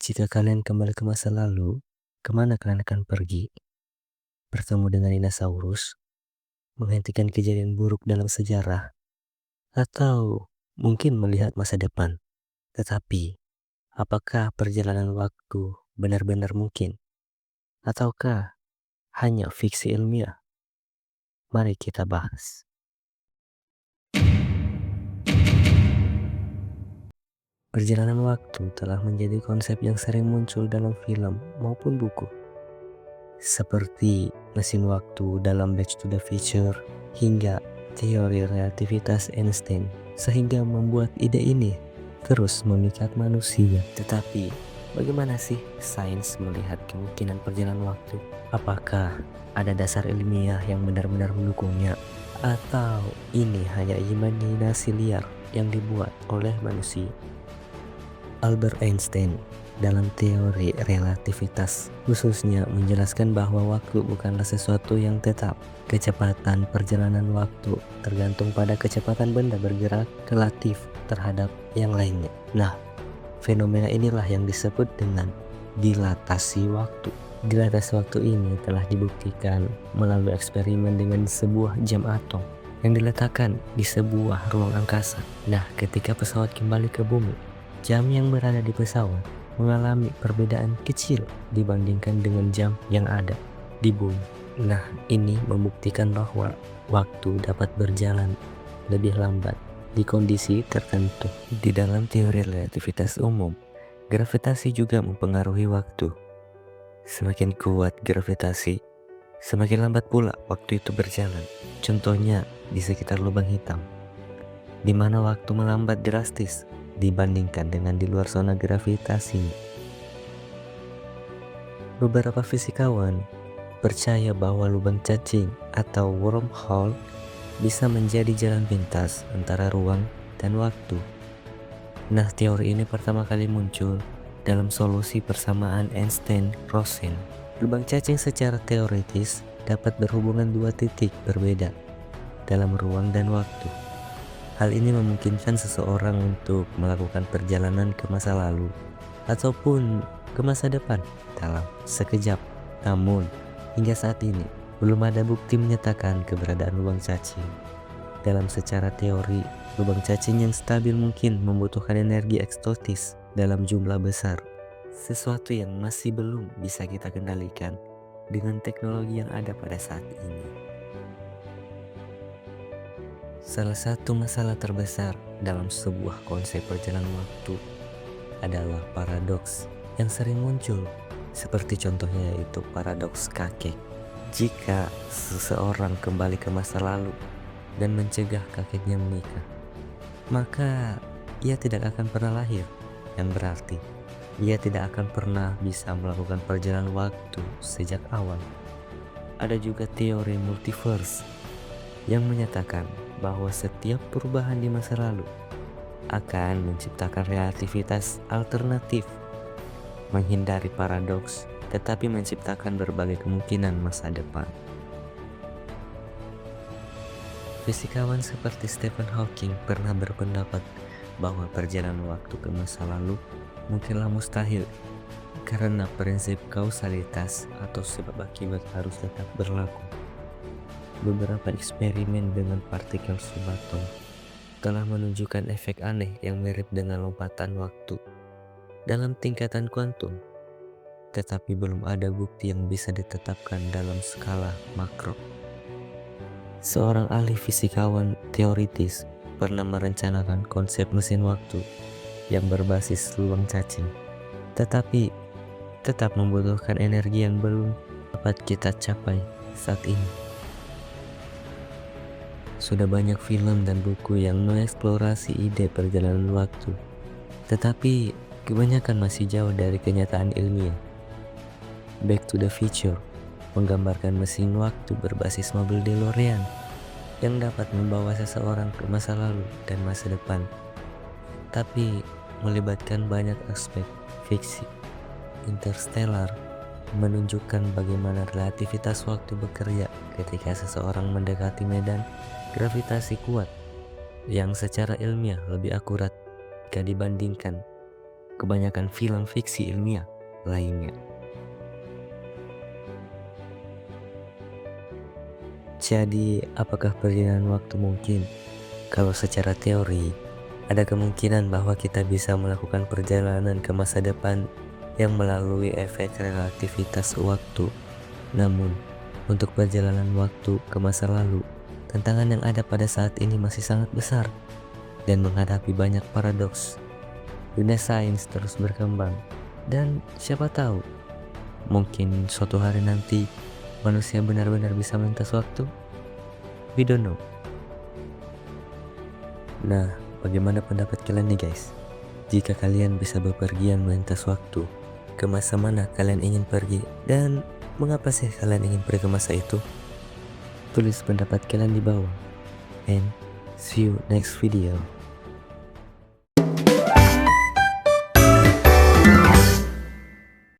Jika kalian kembali ke masa lalu, kemana kalian akan pergi? Bertemu dengan dinosaurus? Menghentikan kejadian buruk dalam sejarah? Atau mungkin melihat masa depan? Tetapi, apakah perjalanan waktu benar-benar mungkin? Ataukah hanya fiksi ilmiah? Mari kita bahas. Perjalanan waktu telah menjadi konsep yang sering muncul dalam film maupun buku. Seperti mesin waktu dalam Back to the Future hingga teori relativitas Einstein, sehingga membuat ide ini terus memikat manusia. Tetapi, bagaimana sih sains melihat kemungkinan perjalanan waktu? Apakah ada dasar ilmiah yang benar-benar mendukungnya? Atau ini hanya imajinasi liar yang dibuat oleh manusia? Albert Einstein dalam teori relativitas khususnya menjelaskan bahwa waktu bukanlah sesuatu yang tetap. Kecepatan perjalanan waktu tergantung pada kecepatan benda bergerak relatif terhadap yang lainnya. Nah, fenomena inilah yang disebut dengan dilatasi waktu. Dilatasi waktu ini telah dibuktikan melalui eksperimen dengan sebuah jam atom yang diletakkan di sebuah ruang angkasa. Nah, ketika pesawat kembali ke bumi, jam yang berada di pesawat mengalami perbedaan kecil dibandingkan dengan jam yang ada di bumi. Nah, ini membuktikan bahwa waktu dapat berjalan lebih lambat di kondisi tertentu. Di dalam teori relativitas umum, gravitasi juga mempengaruhi waktu. Semakin kuat gravitasi, semakin lambat pula waktu itu berjalan. Contohnya di sekitar lubang hitam, di mana waktu melambat drastis dibandingkan dengan di luar zona gravitasi. Beberapa fisikawan percaya bahwa lubang cacing atau wormhole bisa menjadi jalan pintas antara ruang dan waktu. Nah, teori ini pertama kali muncul dalam solusi persamaan Einstein-Rosen. Lubang cacing secara teoritis dapat berhubungan dua titik berbeda dalam ruang dan waktu. Hal ini memungkinkan seseorang untuk melakukan perjalanan ke masa lalu ataupun ke masa depan dalam sekejap. Namun, hingga saat ini belum ada bukti menyatakan keberadaan lubang cacing. Dalam secara teori, lubang cacing yang stabil mungkin membutuhkan energi eksotis dalam jumlah besar, sesuatu yang masih belum bisa kita kendalikan dengan teknologi yang ada pada saat ini. Salah satu masalah terbesar dalam sebuah konsep perjalanan waktu adalah paradoks yang sering muncul, seperti contohnya yaitu paradoks kakek. Jika seseorang kembali ke masa lalu dan mencegah kakeknya menikah, maka ia tidak akan pernah lahir, yang berarti ia tidak akan pernah bisa melakukan perjalanan waktu sejak awal. Ada juga teori multiverse yang menyatakan bahwa setiap perubahan di masa lalu akan menciptakan relativitas alternatif, menghindari paradoks, tetapi menciptakan berbagai kemungkinan masa depan. Fisikawan seperti Stephen Hawking pernah berpendapat bahwa perjalanan waktu ke masa lalu mungkinlah mustahil karena prinsip kausalitas atau sebab akibat harus tetap berlaku. Beberapa eksperimen dengan partikel subatom telah menunjukkan efek aneh yang mirip dengan lompatan waktu dalam tingkatan kuantum, tetapi belum ada bukti yang bisa ditetapkan dalam skala makro. Seorang ahli fisikawan teoritis pernah merencanakan konsep mesin waktu yang berbasis lubang cacing, tetapi tetap membutuhkan energi yang belum dapat kita capai saat ini. Sudah banyak film dan buku yang mengeksplorasi ide perjalanan waktu, tetapi kebanyakan masih jauh dari kenyataan ilmiah. Back to the Future menggambarkan mesin waktu berbasis mobil DeLorean yang dapat membawa seseorang ke masa lalu dan masa depan, tapi melibatkan banyak aspek fiksi. Interstellar menunjukkan bagaimana relativitas waktu bekerja ketika seseorang mendekati medan gravitasi kuat yang secara ilmiah lebih akurat jika dibandingkan kebanyakan film fiksi ilmiah lainnya. Jadi, apakah perjalanan waktu mungkin? Kalau secara teori, ada kemungkinan bahwa kita bisa melakukan perjalanan ke masa depan yang melalui efek relativitas waktu. Namun, untuk perjalanan waktu ke masa lalu, tantangan yang ada pada saat ini masih sangat besar dan menghadapi banyak paradoks. Dunia sains terus berkembang, dan siapa tahu, mungkin suatu hari nanti manusia benar-benar bisa melintas waktu. We don't know. Nah, bagaimana pendapat kalian nih guys? Jika kalian bisa bepergian melintas waktu, ke masa mana kalian ingin pergi? Dan mengapa sih kalian ingin pergi ke masa itu? Tulis pendapat kalian di bawah. And see you next video.